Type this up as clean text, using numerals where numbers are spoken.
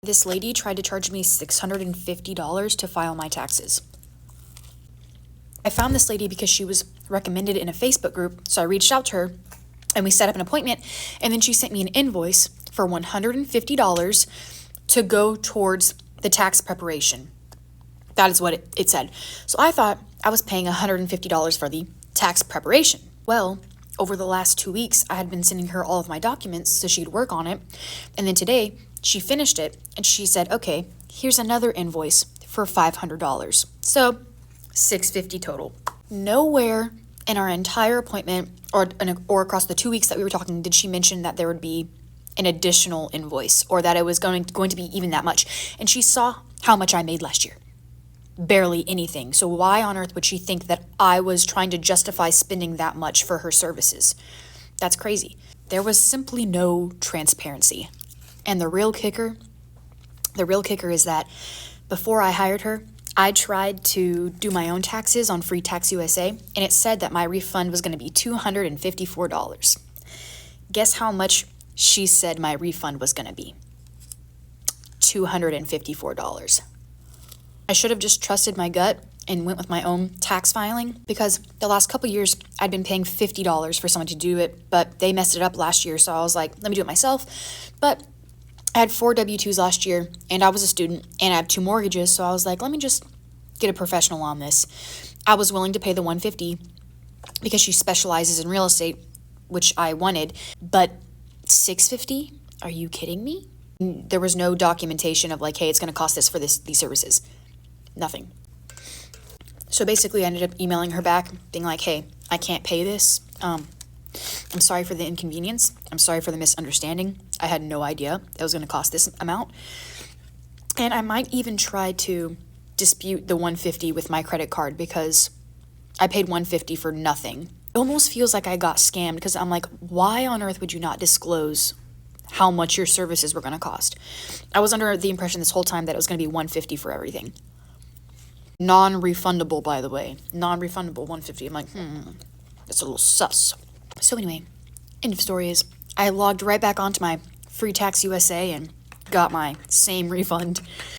This lady tried to charge me $650 to file my taxes. I found this lady because she was recommended in a Facebook group, so I reached out to her and we set up an appointment, and then she sent me an invoice for $150 to go towards the tax preparation. That is what it said. So I thought I was paying $150 for the tax preparation. Well, over the last 2 weeks, I had been sending her all of my documents so she'd work on it. And then today, she finished it and she said, okay, here's another invoice for $500. So $650 total. Nowhere in our entire appointment or across the 2 weeks that we were talking did she mention that there would be an additional invoice or that it was going to be even that much. And she saw how much I made last year. Barely anything. So why on earth would she think that I was trying to justify spending that much for her services? That's crazy. There was simply no transparency. And the real kicker is that before I hired her, I tried to do my own taxes on Free Tax USA, and it said that my refund was going to be $254. Guess how much she said my refund was going to be? $254. I should have just trusted my gut and went with my own tax filing, because the last couple years I'd been paying $50 for someone to do it, but they messed it up last year, so I was like, let me do it myself. But I had 4 W-2s last year, and I was a student, and I have 2 mortgages, so I was like, let me just get a professional on this. I was willing to pay the $150 because she specializes in real estate, which I wanted, but $650? Are you kidding me? There was no documentation of like, hey, it's going to cost this for these services. Nothing. So basically I ended up emailing her back being like, hey, I can't pay this. I'm sorry for the inconvenience. I'm sorry for the misunderstanding. I had no idea it was going to cost this amount. And I might even try to dispute the $150 with my credit card because I paid $150 for nothing. It almost feels like I got scammed because I'm like, why on earth would you not disclose how much your services were going to cost? I was under the impression this whole time that it was going to be $150 for everything. Non-refundable, by the way. Non-refundable $150. I'm like, that's a little sus. So anyway, end of story is I logged right back onto my Free Tax USA and got my same refund.